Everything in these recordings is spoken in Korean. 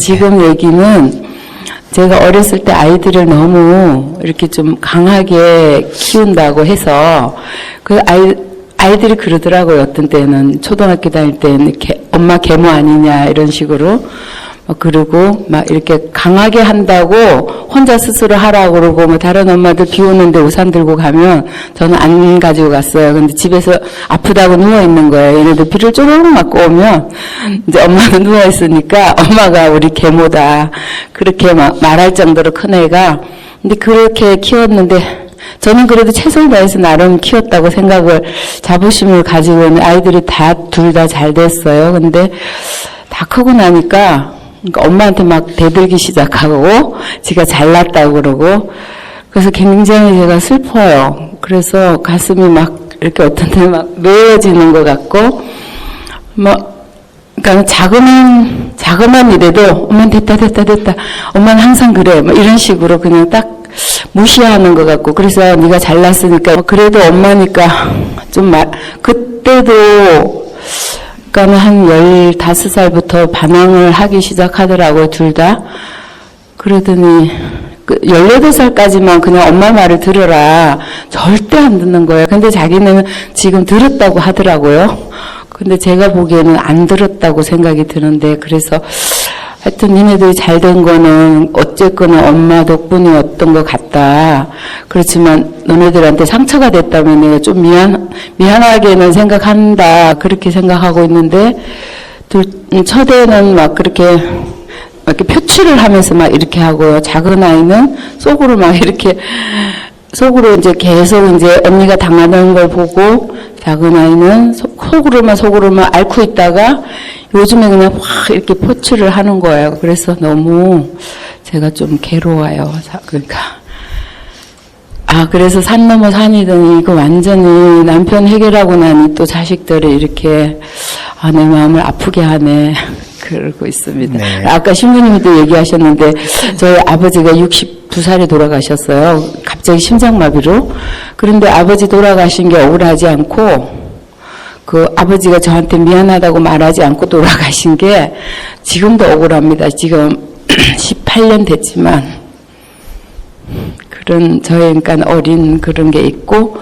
지금 얘기는 제가 어렸을 때 아이들을 너무 이렇게 좀 강하게 키운다고 해서 그 아이들이 그러더라고요. 어떤 때는 초등학교 다닐 때는 엄마 계모 아니냐 이런 식으로 그러고 막 이렇게 강하게 한다고 혼자 스스로 하라고 그러고 뭐 다른 엄마들 비 오는데 우산 들고 가면 저는 안 가지고 갔어요. 근데 집에서 아프다고 누워 있는 거예요. 얘네들 비를 쪼르륵 맞고 오면 이제 엄마는 누워 있으니까 엄마가 우리 계모다 그렇게 막 말할 정도로 큰 애가. 근데 그렇게 키웠는데 저는 그래도 최선을 다해서 나름 키웠다고 생각을 자부심을 가지고 있는 아이들이 둘 다 잘 됐어요. 근데 다 크고 나니까 그러니까 엄마한테 막 대들기 시작하고 지가 잘났다고 그러고 그래서 굉장히 제가 슬퍼요. 그래서 가슴이 막 이렇게 어떤 때 막 메어지는 것 같고 그러니까 자그만 일에도 엄마는 됐다 엄마는 항상 그래 뭐 이런 식으로 그냥 딱 무시하는 것 같고 그래서 네가 잘났으니까 그래도 엄마니까 좀 그때도 그러니까 한 15살부터 반항을 하기 시작하더라고요, 둘 다. 그러더니 18살까지만 그냥 엄마 말을 들어라. 절대 안 듣는 거예요. 근데 자기는 지금 들었다고 하더라고요. 근데 제가 보기에는 안 들었다고 생각이 드는데 그래서 하여튼 니네들이 잘 된 거는 어쨌거나 엄마 덕분이었던 것 같다. 그렇지만 너네들한테 상처가 됐다면 내가 좀 미안하게는 생각한다. 그렇게 생각하고 있는데 첫애는 막 그렇게 표출을 하면서 막 이렇게 하고요. 작은 아이는 속으로 막 이렇게 속으로 이제 계속 이제 언니가 당하는 걸 보고 작은 아이는 속으로만 앓고 있다가 요즘에 그냥 확 이렇게 포출을 하는 거예요. 그래서 너무 제가 좀 괴로워요. 그러니까. 그래서 산 넘어 산이더니 이거 완전히 남편 해결하고 나니 또 자식들이 이렇게, 내 마음을 아프게 하네. 그러고 있습니다. 네. 아까 신부님도 얘기하셨는데, 저희 아버지가 62살에 돌아가셨어요. 갑자기 심장마비로. 그런데 아버지 돌아가신 게 억울하지 않고, 그 아버지가 저한테 미안하다고 말하지 않고 돌아가신 게 지금도 억울합니다. 지금 18년 됐지만 그런 저의 그러니까 어린 그런 게 있고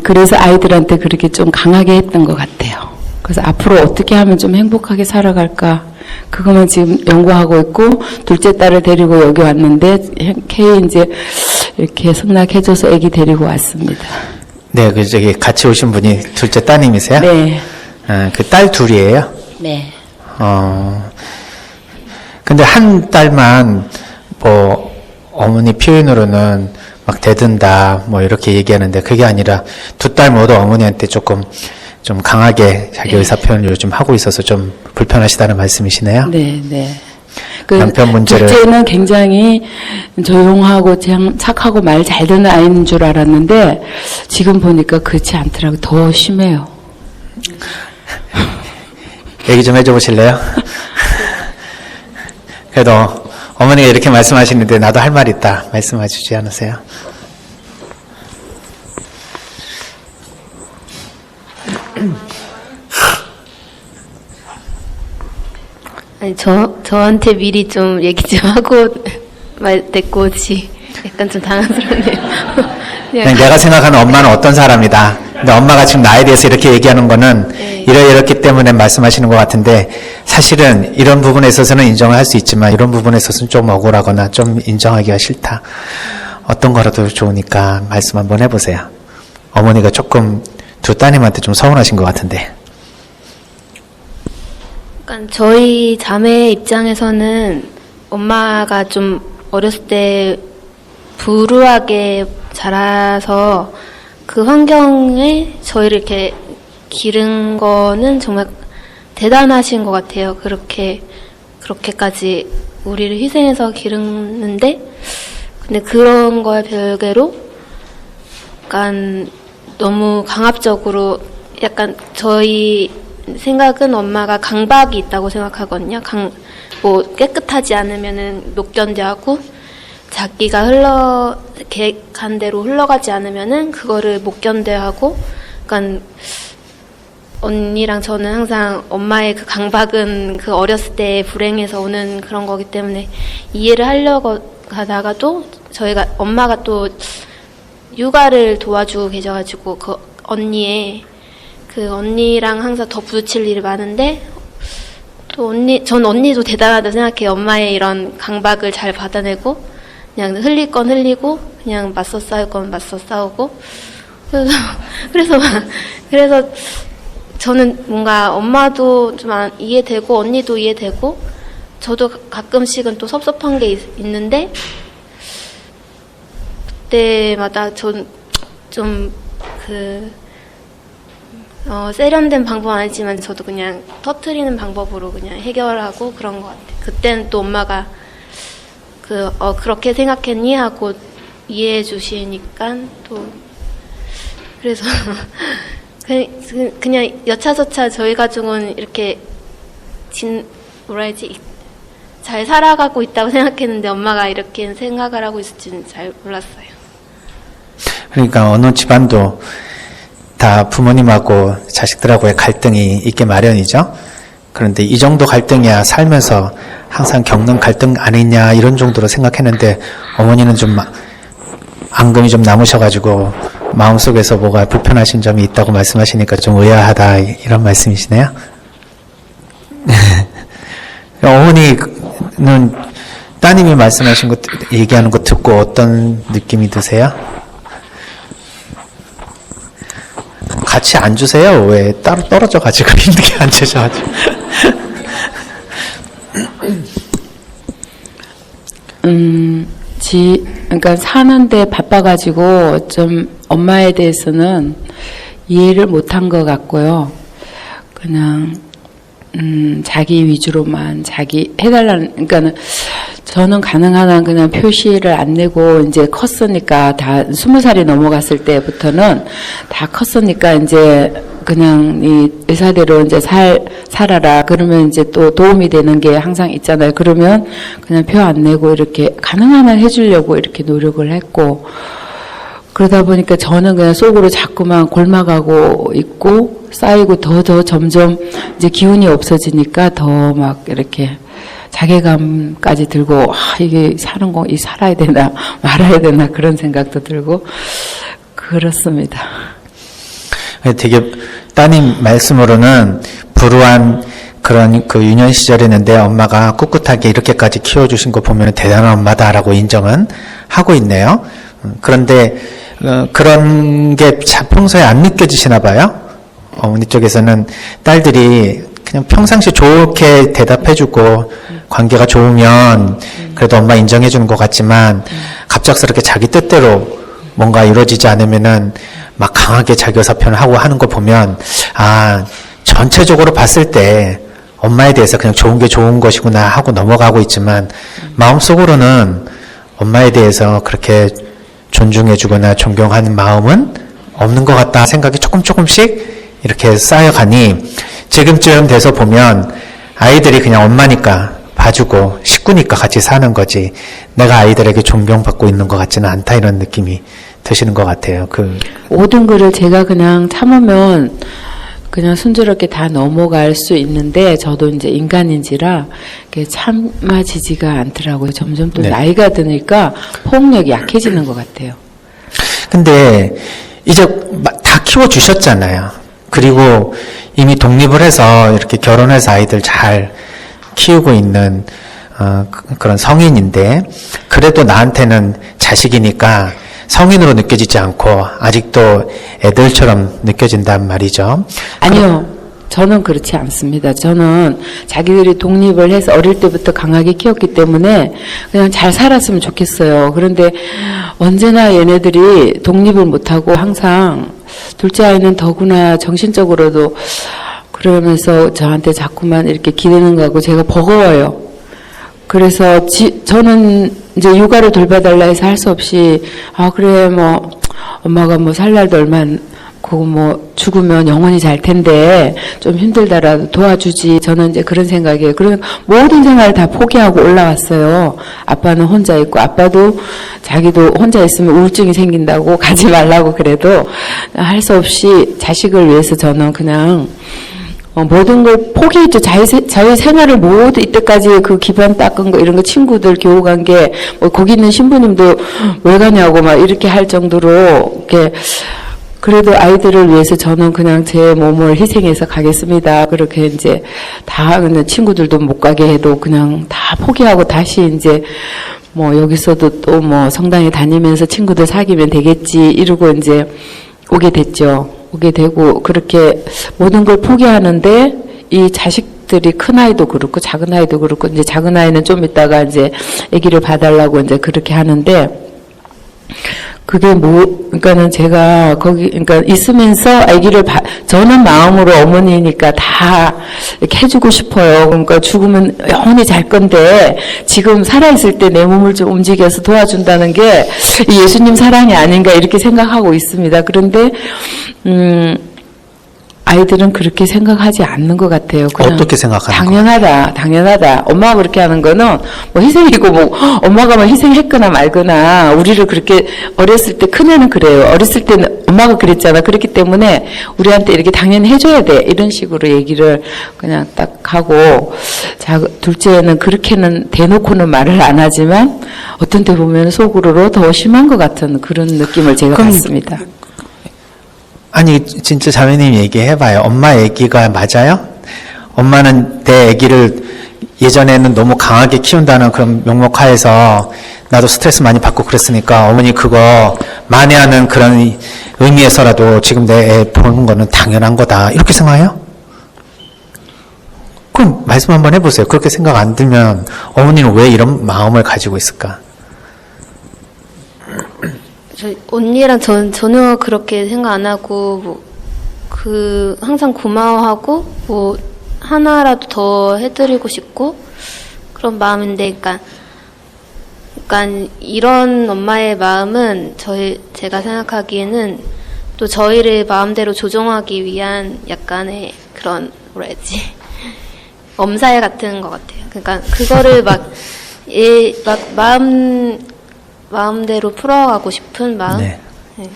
그래서 아이들한테 그렇게 좀 강하게 했던 것 같아요. 그래서 앞으로 어떻게 하면 좀 행복하게 살아갈까 그거만 지금 연구하고 있고 둘째 딸을 데리고 여기 왔는데 K 이제 이렇게 승낙해줘서 아기 데리고 왔습니다. 네, 저기 같이 오신 분이 둘째 따님이세요? 네. 그 딸 둘이에요? 네. 근데 한 딸만 뭐 어머니 표현으로는 막 대든다 뭐 이렇게 얘기하는데 그게 아니라 두 딸 모두 어머니한테 좀 강하게 자기 의사 표현을 요즘 하고 있어서 좀 불편하시다는 말씀이시네요? 네, 네. 남편 문제를. 둘째는 굉장히 조용하고 착하고 말 잘 듣는 아이인 줄 알았는데 지금 보니까 그렇지 않더라고요. 더 심해요. 얘기 좀 해줘 보실래요? 그래도 어머니가 이렇게 말씀하시는데 나도 할 말 있다 말씀해 주지 않으세요? 아니, 저한테 미리 좀 얘기 좀 하고 말 됐고, 약간 좀 당황스럽네요. 그냥 내가 생각하는 엄마는 어떤 사람이다. 근데 엄마가 지금 나에 대해서 이렇게 얘기하는 거는 네. 이렇기 때문에 말씀하시는 것 같은데 사실은 이런 부분에 있어서는 인정을 할 수 있지만 이런 부분에 있어서는 좀 억울하거나 좀 인정하기가 싫다. 어떤 거라도 좋으니까 말씀 한번 해보세요. 어머니가 조금 두 따님한테 좀 서운하신 것 같은데. 그러니까 저희 자매 입장에서는 엄마가 좀 어렸을 때 불우하게 자라서 그 환경에 저희를 이렇게 기른 거는 정말 대단하신 것 같아요. 그렇게까지 우리를 희생해서 기르는데, 근데 그런 거에 별개로 약간 너무 강압적으로 약간 저희 생각은 엄마가 강박이 있다고 생각하거든요. 뭐 깨끗하지 않으면은 못 견뎌하고 자기가 계획한 대로 흘러가지 않으면은 그거를 못 견뎌하고, 약간 언니랑 저는 항상 엄마의 그 강박은 그 어렸을 때 불행해서 오는 그런 거기 때문에 이해를 하려고 가다가도 저희가 엄마가 또 육아를 도와주고 계셔가지고 그 언니랑 항상 더 부딪힐 일이 많은데 또 전 언니도 대단하다 생각해요. 엄마의 이런 강박을 잘 받아내고 그냥 흘릴 건 흘리고 그냥 맞서 싸울 건 맞서 싸우고 그래서 저는 뭔가 엄마도 좀 이해되고 언니도 이해되고 저도 가끔씩은 또 섭섭한 게 있는데 그때마다 세련된 방법은 아니지만 저도 그냥 터트리는 방법으로 그냥 해결하고 그런 것 같아요. 그때는 또 엄마가 그렇게 생각했니? 하고 이해해 주시니까 또 그래서 그냥 여차저차 저희 가족은 이렇게 잘 살아가고 있다고 생각했는데 엄마가 이렇게 생각을 하고 있을지는 잘 몰랐어요. 그러니까 어느 집안도 다 부모님하고 자식들하고의 갈등이 있게 마련이죠. 그런데 이 정도 갈등이야 살면서 항상 겪는 갈등 아니냐 이런 정도로 생각했는데 어머니는 좀 앙금이 좀 남으셔가지고 마음속에서 뭐가 불편하신 점이 있다고 말씀하시니까 좀 의아하다 이런 말씀이시네요. 어머니는 따님이 말씀하신 것 얘기하는 거 듣고 어떤 느낌이 드세요? 같이 앉으세요. 왜 따로 떨어져가지고 힘들게 앉으셔가지고. 그러니까 사는데 바빠가지고 좀 엄마에 대해서는 이해를 못한 것 같고요. 그냥 자기 위주로만 자기 해달라는, 그러니까는 저는 가능한 한 그냥 표시를 안 내고 이제 컸으니까 다 20살이 넘어갔을 때부터는 다 컸으니까 이제 그냥 이 의사대로 이제 살아라. 그러면 이제 또 도움이 되는 게 항상 있잖아요. 그러면 그냥 표 안 내고 이렇게 가능한 한 해주려고 이렇게 노력을 했고, 그러다 보니까 저는 그냥 속으로 자꾸만 골마가고 있고 쌓이고 더 점점 이제 기운이 없어지니까 더 막 이렇게 자괴감까지 들고 이게 사는 거 살아야 되나 말아야 되나 그런 생각도 들고 그렇습니다. 되게 따님 말씀으로는 불우한 그런 그 유년 시절이었는데 엄마가 꿋꿋하게 이렇게까지 키워주신 거 보면 대단한 엄마다라고 인정은 하고 있네요. 그런데 그런 게 평소에 안 느껴지시나 봐요. 어머니 쪽에서는 딸들이 그냥 평상시 좋게 대답해주고 관계가 좋으면 그래도 엄마 인정해주는 것 같지만 갑작스럽게 자기 뜻대로 뭔가 이루어지지 않으면은 막 강하게 자기 의사 표현하고 하는 거 보면 전체적으로 봤을 때 엄마에 대해서 그냥 좋은 게 좋은 것이구나 하고 넘어가고 있지만 마음속으로는 엄마에 대해서 그렇게 존중해주거나 존경하는 마음은 없는 것 같다 생각이 조금씩 이렇게 쌓여가니 지금쯤 돼서 보면 아이들이 그냥 엄마니까 봐주고 식구니까 같이 사는 거지 내가 아이들에게 존경받고 있는 것 같지는 않다 이런 느낌이 드시는 것 같아요. 모든 거를 제가 그냥 참으면 그냥 순조롭게 다 넘어갈 수 있는데 저도 이제 인간인지라 참아지지가 않더라고요. 점점 또 네. 나이가 드니까 포용력이 약해지는 것 같아요. 근데 이제 다 키워주셨잖아요. 그리고 이미 독립을 해서 이렇게 결혼해서 아이들 잘 키우고 있는 그런 성인인데 그래도 나한테는 자식이니까 성인으로 느껴지지 않고 아직도 애들처럼 느껴진단 말이죠. 아니요. 저는 그렇지 않습니다. 저는 자기들이 독립을 해서 어릴 때부터 강하게 키웠기 때문에 그냥 잘 살았으면 좋겠어요. 그런데 언제나 얘네들이 독립을 못하고 항상 둘째 아이는 더구나 정신적으로도 그러면서 저한테 자꾸만 이렇게 기대는 거 하고 제가 버거워요. 그래서 저는 이제 육아를 돌봐달라 해서 할 수 없이 그래 뭐 엄마가 뭐 살 날도 얼마 그거 뭐 죽으면 영원히 잘 텐데 좀 힘들다라도 도와주지. 저는 이제 그런 생각이에요. 그러면 모든 생활을 다 포기하고 올라왔어요. 아빠는 혼자 있고 아빠도 자기도 혼자 있으면 우울증이 생긴다고 가지 말라고 그래도 할 수 없이 자식을 위해서 저는 그냥 모든 걸 포기했죠. 자기 생활을 모두 이때까지 그 기반 닦은 거 이런 거 친구들 교우관계 뭐 거기 있는 신부님도 왜 가냐고 막 이렇게 할 정도로 이렇게 그래도 아이들을 위해서 저는 그냥 제 몸을 희생해서 가겠습니다. 그렇게 이제 다 그냥 친구들도 못 가게 해도 그냥 다 포기하고 다시 이제 뭐 여기서도 또 뭐 성당에 다니면서 친구들 사귀면 되겠지 이러고 이제 오게 됐죠. 오게 되고 그렇게 모든 걸 포기하는데 이 자식들이 큰 아이도 그렇고 작은 아이도 그렇고 이제 작은 아이는 좀 있다가 이제 아기를 봐달라고 이제 그렇게 하는데 그게 그러니까는 제가 거기, 그러니까 있으면서 아기를 저는 마음으로 어머니니까 다 이렇게 해주고 싶어요. 그러니까 죽으면 영원히 잘 건데, 지금 살아있을 때 내 몸을 좀 움직여서 도와준다는 게 예수님 사랑이 아닌가 이렇게 생각하고 있습니다. 그런데, 아이들은 그렇게 생각하지 않는 것 같아요. 그냥 어떻게 생각하는 거예요? 당연하다. 엄마가 그렇게 하는 거는 뭐 희생이고 뭐 엄마가 뭐 희생했거나 말거나 우리를 그렇게 어렸을 때 큰애는 그래요. 어렸을 때는 엄마가 그랬잖아. 그렇기 때문에 우리한테 이렇게 당연히 해줘야 돼. 이런 식으로 얘기를 그냥 딱 하고 둘째는 그렇게는 대놓고는 말을 안 하지만 어떤 때 보면 속으로 더 심한 것 같은 그런 느낌을 제가 받습니다. 아니 진짜 자매님 얘기해봐요. 엄마 얘기가 맞아요? 엄마는 내 애기를 예전에는 너무 강하게 키운다는 그런 명목하에서 나도 스트레스 많이 받고 그랬으니까 어머니 그거 만회하는 그런 의미에서라도 지금 내 애 보는 거는 당연한 거다 이렇게 생각해요? 그럼 말씀 한번 해보세요. 그렇게 생각 안 들면 어머니는 왜 이런 마음을 가지고 있을까? 언니랑 전혀 그렇게 생각 안 하고, 항상 고마워하고, 하나라도 더 해드리고 싶고, 그런 마음인데, 그러니까 이런 엄마의 마음은 제가 생각하기에는 또 저희를 마음대로 조종하기 위한 약간의 그런, 엄살 같은 것 같아요. 그러니까 그거를 마음대로 풀어가고 싶은 마음? 네. 네.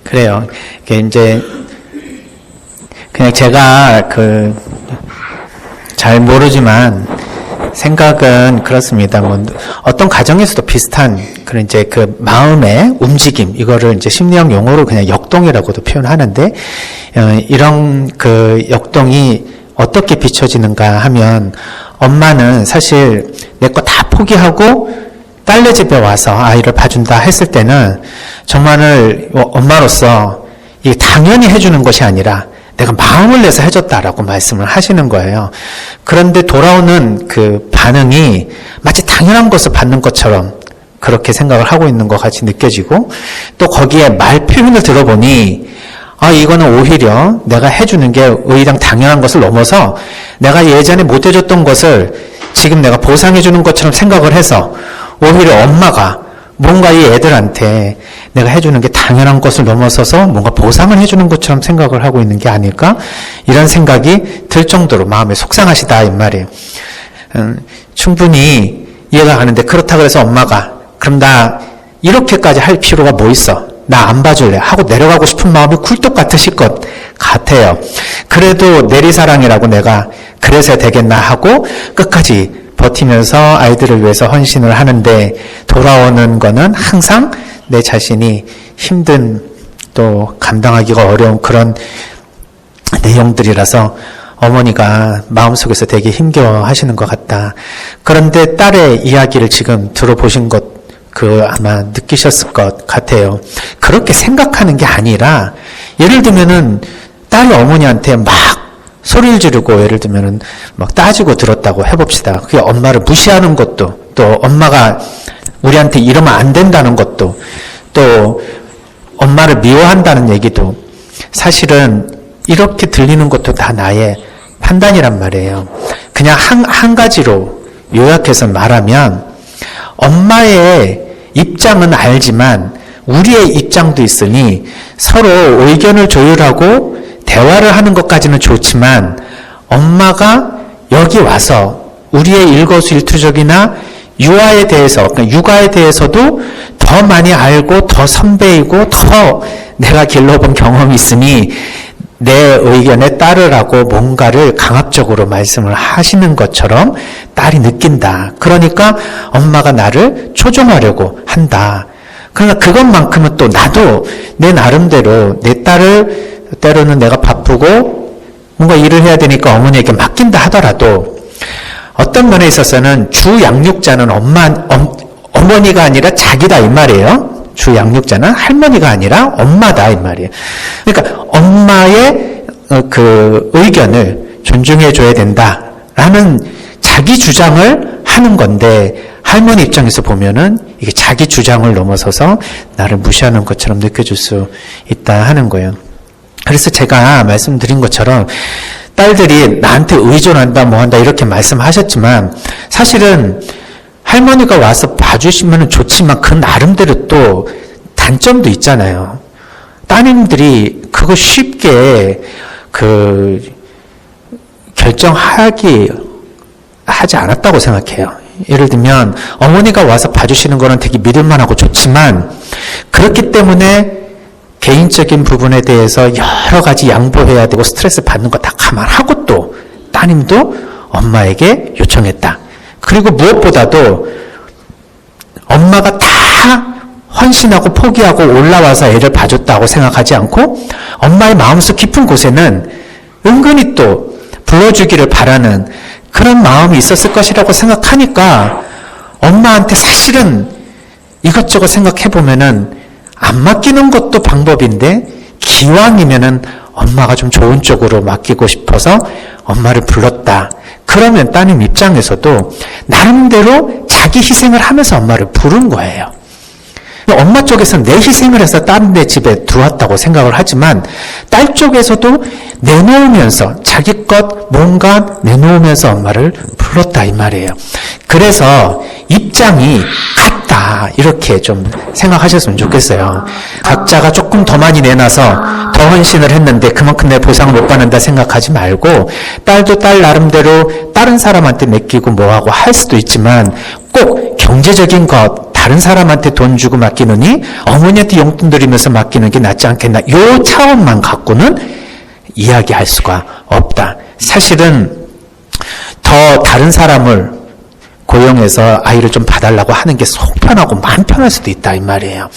그래요. 이게 이제, 그냥 제가 잘 모르지만, 생각은 그렇습니다. 뭐, 어떤 가정에서도 비슷한, 그런 이제 그 마음의 움직임, 이거를 이제 심리학 용어로 그냥 역동이라고도 표현하는데, 이런 그 역동이 어떻게 비춰지는가 하면, 엄마는 사실 내 거 다 포기하고, 딸네 집에 와서 아이를 봐준다 했을 때는 정말 엄마로서 이게 당연히 해주는 것이 아니라 내가 마음을 내서 해줬다라고 말씀을 하시는 거예요. 그런데 돌아오는 그 반응이 마치 당연한 것을 받는 것처럼 그렇게 생각을 하고 있는 것 같이 느껴지고 또 거기에 말 표현을 들어보니 이거는 오히려 내가 해주는 게 의당 당연한 것을 넘어서 내가 예전에 못 해줬던 것을 지금 내가 보상해주는 것처럼 생각을 해서 오히려 엄마가 뭔가 이 애들한테 내가 해주는 게 당연한 것을 넘어서서 뭔가 보상을 해주는 것처럼 생각을 하고 있는 게 아닐까? 이런 생각이 들 정도로 마음이 속상하시다 이 말이에요. 충분히 이해가 가는데 그렇다 그래서 엄마가 그럼 나 이렇게까지 할 필요가 뭐 있어? 나 안 봐줄래? 하고 내려가고 싶은 마음이 굴뚝 같으실 것 같아요. 그래도 내리사랑이라고 내가 그래서 되겠나 하고 끝까지 버티면서 아이들을 위해서 헌신을 하는데 돌아오는 거는 항상 내 자신이 힘든 또 감당하기가 어려운 그런 내용들이라서 어머니가 마음속에서 되게 힘겨워하시는 것 같다. 그런데 딸의 이야기를 지금 들어보신 것 아마 느끼셨을 것 같아요. 그렇게 생각하는 게 아니라 예를 들면은 딸이 어머니한테 막 소리를 지르고 예를 들면은 막 따지고 들었다고 해봅시다. 그게 엄마를 무시하는 것도 또 엄마가 우리한테 이러면 안 된다는 것도 또 엄마를 미워한다는 얘기도 사실은 이렇게 들리는 것도 다 나의 판단이란 말이에요. 그냥 한 가지로 요약해서 말하면 엄마의 입장은 알지만 우리의 입장도 있으니 서로 의견을 조율하고 대화를 하는 것까지는 좋지만 엄마가 여기 와서 우리의 일거수일투족이나 유아에 대해서, 그러니까 육아에 대해서도 더 많이 알고 더 선배이고 더 내가 길러본 경험이 있으니 내 의견에 따르라고 뭔가를 강압적으로 말씀을 하시는 것처럼 딸이 느낀다. 그러니까 엄마가 나를 초종하려고 한다. 그러나 그것만큼은 또 나도 내 나름대로 내 딸을 때로는 내가 바쁘고 뭔가 일을 해야 되니까 어머니에게 맡긴다 하더라도 어떤 면에 있어서는 주 양육자는 어머니가 아니라 자기다 이 말이에요. 주 양육자는 할머니가 아니라 엄마다 이 말이에요. 그러니까 엄마의 그 의견을 존중해 줘야 된다라는 자기 주장을 하는 건데 할머니 입장에서 보면은 이게 자기 주장을 넘어서서 나를 무시하는 것처럼 느껴질 수 있다 하는 거예요. 그래서 제가 말씀드린 것처럼 딸들이 나한테 의존한다 뭐한다 이렇게 말씀하셨지만 사실은 할머니가 와서 봐주시면 좋지만 그 나름대로 또 단점도 있잖아요. 따님들이 그거 쉽게 결정하지 않았다고 생각해요. 예를 들면 어머니가 와서 봐주시는 거는 되게 믿을만하고 좋지만 그렇기 때문에 개인적인 부분에 대해서 여러 가지 양보해야 되고 스트레스 받는 거 다 감안하고 또 따님도 엄마에게 요청했다. 그리고 무엇보다도 엄마가 다 헌신하고 포기하고 올라와서 애를 봐줬다고 생각하지 않고 엄마의 마음속 깊은 곳에는 은근히 또 불러주기를 바라는 그런 마음이 있었을 것이라고 생각하니까 엄마한테 사실은 이것저것 생각해보면은 안 맡기는 것도 방법인데 기왕이면은 엄마가 좀 좋은 쪽으로 맡기고 싶어서 엄마를 불렀다. 그러면 따님 입장에서도 나름대로 자기 희생을 하면서 엄마를 부른 거예요. 엄마 쪽에서는 내 희생을 해서 다른 데 집에 들어왔다고 생각을 하지만 딸 쪽에서도 내놓으면서 자기 것 뭔가 내놓으면서 엄마를 불렀다 이 말이에요. 그래서 입장이 같다 이렇게 좀 생각하셨으면 좋겠어요. 각자가 조금 더 많이 내놔서 더 헌신을 했는데 그만큼 내 보상을 못 받는다 생각하지 말고 딸도 딸 나름대로 다른 사람한테 맡기고 뭐하고 할 수도 있지만 꼭 경제적인 것 다른 사람한테 돈 주고 맡기느니 어머니한테 용돈 드리면서 맡기는 게 낫지 않겠나 요 차원만 갖고는 이야기할 수가 없다. 사실은 더 다른 사람을 고용해서 아이를 좀 봐달라고 하는 게 속 편하고 마음 편할 수도 있다 이 말이에요.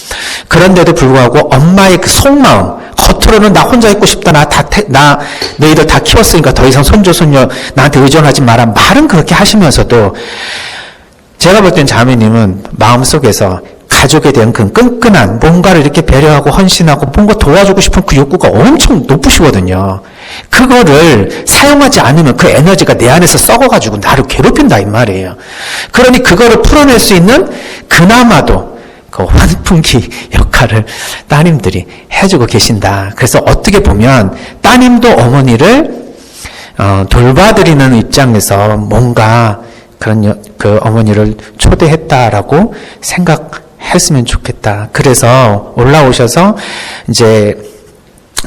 그런데도 불구하고 엄마의 그 속마음 겉으로는 나 혼자 있고 싶다 나 너희들 다 키웠으니까 더 이상 손주 손녀 나한테 의존하지 마라 말은 그렇게 하시면서도 제가 볼 땐 자매님은 마음속에서 가족에 대한 그 끈끈한 뭔가를 이렇게 배려하고 헌신하고 뭔가 도와주고 싶은 그 욕구가 엄청 높으시거든요. 그거를 사용하지 않으면 그 에너지가 내 안에서 썩어가지고 나를 괴롭힌다 이 말이에요. 그러니 그거를 풀어낼 수 있는 그나마도 그 환풍기 역할을 따님들이 해주고 계신다. 그래서 어떻게 보면 따님도 어머니를 돌봐드리는 입장에서 뭔가 그런 그 어머니를 초대했다라고 생각했으면 좋겠다. 그래서 올라오셔서 이제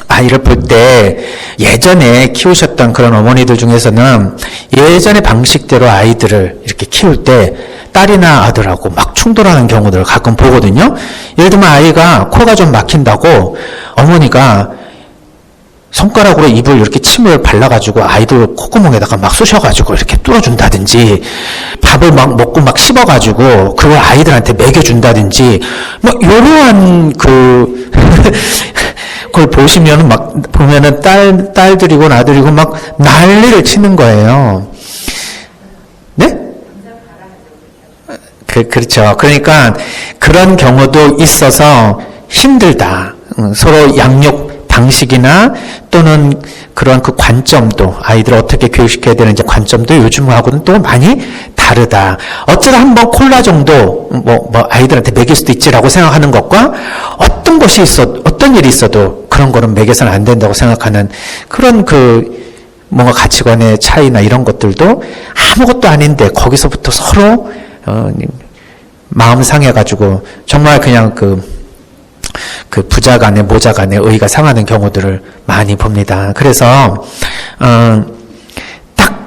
아이를 볼 때 예전에 키우셨던 그런 어머니들 중에서는 예전의 방식대로 아이들을 이렇게 키울 때 딸이나 아들하고 막 충돌하는 경우들을 가끔 보거든요. 예를 들면 아이가 코가 좀 막힌다고 어머니가 손가락으로 입을 이렇게 침을 발라가지고 아이들 콧구멍에다가 막 쑤셔가지고 이렇게 뚫어준다든지 밥을 막 먹고 막 씹어가지고 그걸 아이들한테 먹여준다든지 뭐 이러한 그걸 보시면은 막 보면은 딸들이고 아들이고 막 난리를 치는 거예요. 네? 그렇죠. 그러니까 그런 경우도 있어서 힘들다. 서로 양육 방식이나 또는 그런 그 관점도 아이들을 어떻게 교육시켜야 되는지 관점도 요즘하고는 또 많이 다르다. 어쩌다 한번 콜라 정도 뭐 아이들한테 먹일 수도 있지라고 생각하는 것과 어떤 일이 있어도 그런 거는 먹여서는 안 된다고 생각하는 그런 그 뭔가 가치관의 차이나 이런 것들도 아무것도 아닌데 거기서부터 서로 마음 상해가지고 정말 그냥 그 부자 간에 모자 간에 의가 상하는 경우들을 많이 봅니다. 그래서 딱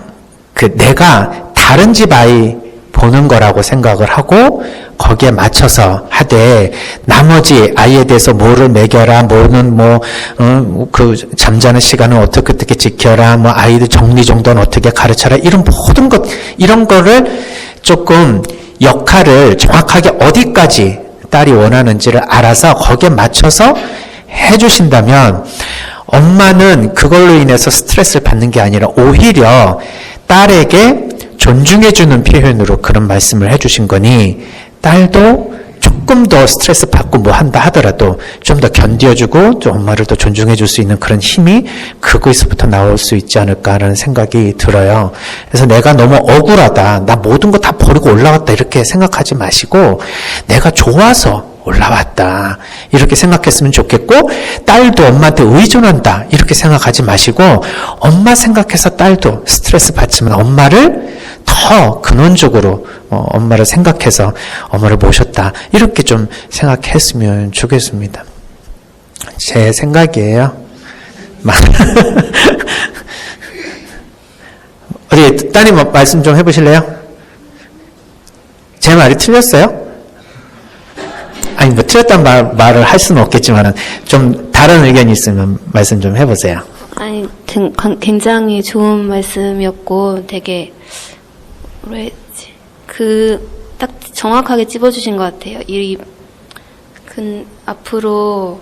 그 내가 다른 집 아이 보는 거라고 생각을 하고 거기에 맞춰서 하되 나머지 아이에 대해서 뭐를 먹여라, 뭐는 그 잠자는 시간은 어떻게 지켜라, 뭐 아이들 정리정돈 어떻게 가르쳐라, 이런 모든 것, 이런 거를 조금 역할을 정확하게 어디까지 딸이 원하는지를 알아서 거기에 맞춰서 해주신다면 엄마는 그걸로 인해서 스트레스를 받는 게 아니라 오히려 딸에게 존중해주는 표현으로 그런 말씀을 해주신 거니 딸도 조금 더 스트레스 받고 뭐 한다 하더라도 좀 더 견뎌주고 또 엄마를 더 존중해줄 수 있는 그런 힘이 그거에서부터 나올 수 있지 않을까라는 생각이 들어요. 그래서 내가 너무 억울하다, 나 모든 거 다 버리고 올라왔다 이렇게 생각하지 마시고 내가 좋아서 올라왔다 이렇게 생각했으면 좋겠고, 딸도 엄마한테 의존한다 이렇게 생각하지 마시고 엄마 생각해서 딸도 스트레스 받지만 엄마를 더 근원적으로 엄마를 생각해서 엄마를 모셨다 이렇게 좀 생각했으면 좋겠습니다. 제 생각이에요. 어디 따님 말씀 좀 해보실래요? 제 말이 틀렸어요? 아니 뭐 틀렸단 말을 할 수는 없겠지만 좀 다른 의견이 있으면 말씀 좀 해보세요. 아니, 굉장히 좋은 말씀이었고 되게 딱 정확하게 찝어주신 것 같아요. 앞으로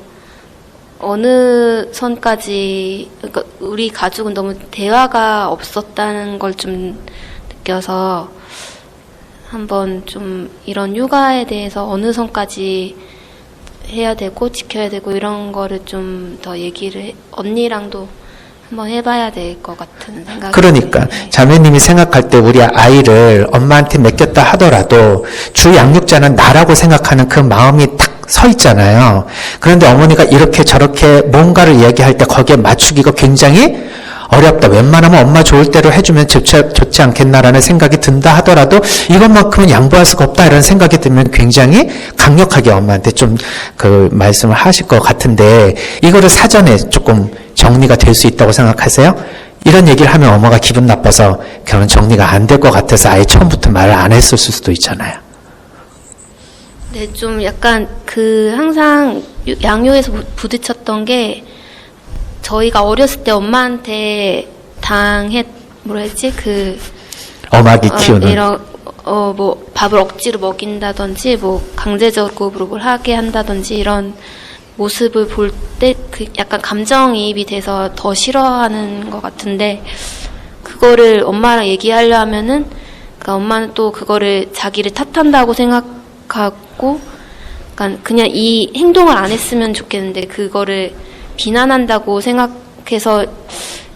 어느 선까지, 그러니까 우리 가족은 너무 대화가 없었다는 걸 좀 느껴서 한번 좀 이런 육아에 대해서 어느 선까지 해야 되고 지켜야 되고 이런 거를 좀 더 언니랑도 한번 해봐야 될 것 같은 생각이. 그러니까 자매님이 생각할 때 우리 아이를 엄마한테 맡겼다 하더라도 주 양육자는 나라고 생각하는 그 마음이 딱 서 있잖아요. 그런데 어머니가 이렇게 저렇게 뭔가를 이야기할 때 거기에 맞추기가 굉장히 어렵다. 웬만하면 엄마 좋을 대로 해주면 좋지 않겠나라는 생각이 든다 하더라도 이것만큼은 양보할 수가 없다 이런 생각이 들면 굉장히 강력하게 엄마한테 좀 그 말씀을 하실 것 같은데, 이거를 사전에 조금 정리가 될 수 있다고 생각하세요? 이런 얘기를 하면 엄마가 기분 나빠서 그런 정리가 안 될 것 같아서 아예 처음부터 말을 안 했을 수도 있잖아요. 네, 좀 약간 항상 양육에서 부딪혔던 게, 저희가 어렸을 때 엄마한테 엄하게 키우는 뭐 밥을 억지로 먹인다든지 뭐 강제적으로 뭘 하게 한다든지 이런 모습을 볼 때 약간 감정이입이 돼서 더 싫어하는 것 같은데, 그거를 엄마랑 얘기하려 하면은 그러니까 엄마는 또 그거를 자기를 탓한다고 생각하고, 그러니까 그냥 이 행동을 안 했으면 좋겠는데 그거를 비난한다고 생각해서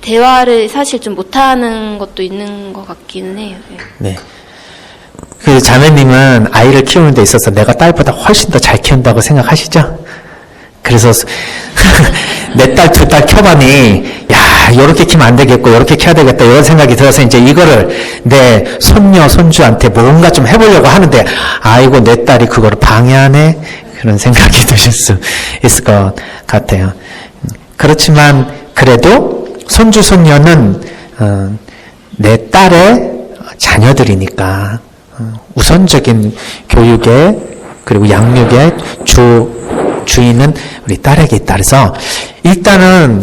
대화를 사실 좀 못하는 것도 있는 것 같기는 해요. 네. 그 자매님은 아이를 키우는 데 있어서 내가 딸보다 훨씬 더 잘 키운다고 생각하시죠? 그래서 내 딸, 두 딸 켜봤니, 야, 요렇게 키면 안 되겠고, 요렇게 켜야 되겠다, 이런 생각이 들어서 이제 이거를 내 손녀, 손주한테 뭔가 좀 해보려고 하는데, 아이고, 내 딸이 그거를 방해하네? 그런 생각이 드실 수 있을 것 같아요. 그렇지만, 그래도 손주, 손녀는, 내 딸의 자녀들이니까, 우선적인 교육에, 그리고 양육의 주인은 우리 딸에게 있다. 그래서 일단은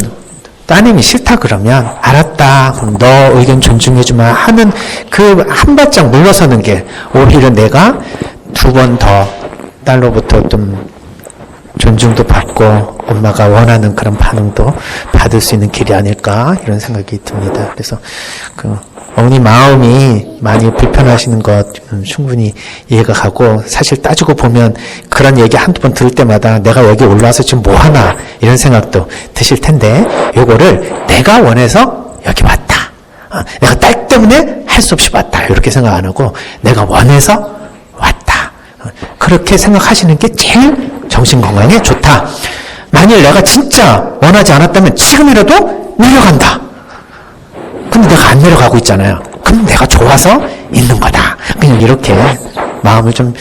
따님이 싫다 그러면 알았다, 그럼 너 의견 존중해주면 하는 그 한 발짝 물러서는 게 오히려 내가 두 번 더 딸로부터 좀 존중도 받고 엄마가 원하는 그런 반응도 받을 수 있는 길이 아닐까 이런 생각이 듭니다. 그래서 어머니 마음이 많이 불편하시는 것 충분히 이해가 가고, 사실 따지고 보면 그런 얘기 한두 번 들을 때마다 내가 여기 올라와서 지금 뭐 하나 이런 생각도 드실 텐데, 요거를 내가 원해서 여기 왔다, 내가 딸 때문에 할 수 없이 왔다 이렇게 생각 안 하고 내가 원해서 왔다, 그렇게 생각하시는 게 제일 정신건강에 좋다. 만일 내가 진짜 원하지 않았다면 지금이라도 내려간다. 근데 내가 안 내려가고 있잖아요. 그럼 내가 좋아서 있는 거다. 그냥 이렇게 마음을 좀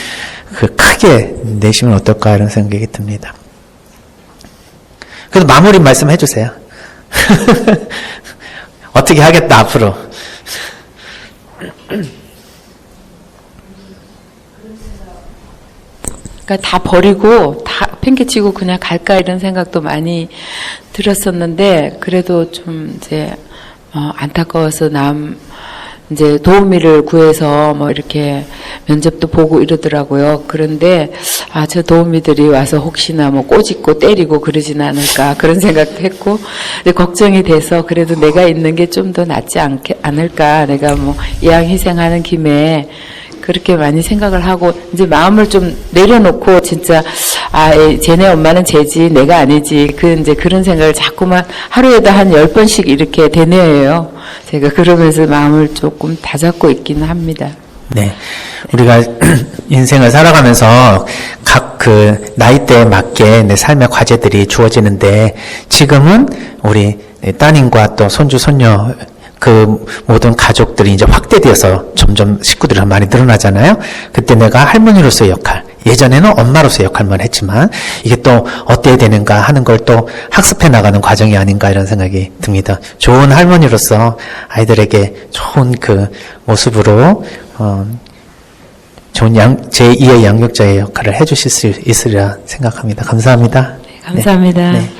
크게 내시면 어떨까 이런 생각이 듭니다. 그래서 마무리 말씀 해주세요. 어떻게 하겠다, 앞으로. 그러니까 다 버리고 다 팽개치고 그냥 갈까 이런 생각도 많이 들었었는데 그래도 좀 이제 안타까워서 이제 도우미를 구해서 뭐 이렇게 면접도 보고 이러더라고요. 그런데 저 도우미들이 와서 혹시나 뭐 꼬집고 때리고 그러진 않을까 그런 생각도 했고 근데 걱정이 돼서 그래도 내가 있는 게 좀 더 낫지 않을까 내가 뭐 이왕 희생하는 김에 그렇게 많이 생각을 하고 이제 마음을 좀 내려놓고 진짜 쟤네 엄마는 쟤지 내가 아니지 이제 그런 생각을 자꾸만 하루에도 한 10번씩 이렇게 되뇌어요. 제가 그러면서 마음을 조금 다잡고 있기는 합니다. 네. 우리가 인생을 살아가면서 각 그 나이대에 맞게 내 삶의 과제들이 주어지는데 지금은 우리 따님과 또 손주, 손녀 그 모든 가족들이 이제 확대되어서 점점 식구들이 많이 늘어나잖아요. 그때 내가 할머니로서의 역할, 예전에는 엄마로서의 역할만 했지만 이게 또 어때야 되는가 하는 걸 또 학습해 나가는 과정이 아닌가 이런 생각이 듭니다. 좋은 할머니로서 아이들에게 좋은 그 모습으로 좋은 제2의 양육자의 역할을 해주실 수 있으리라 생각합니다. 감사합니다. 감사합니다. 네. 네.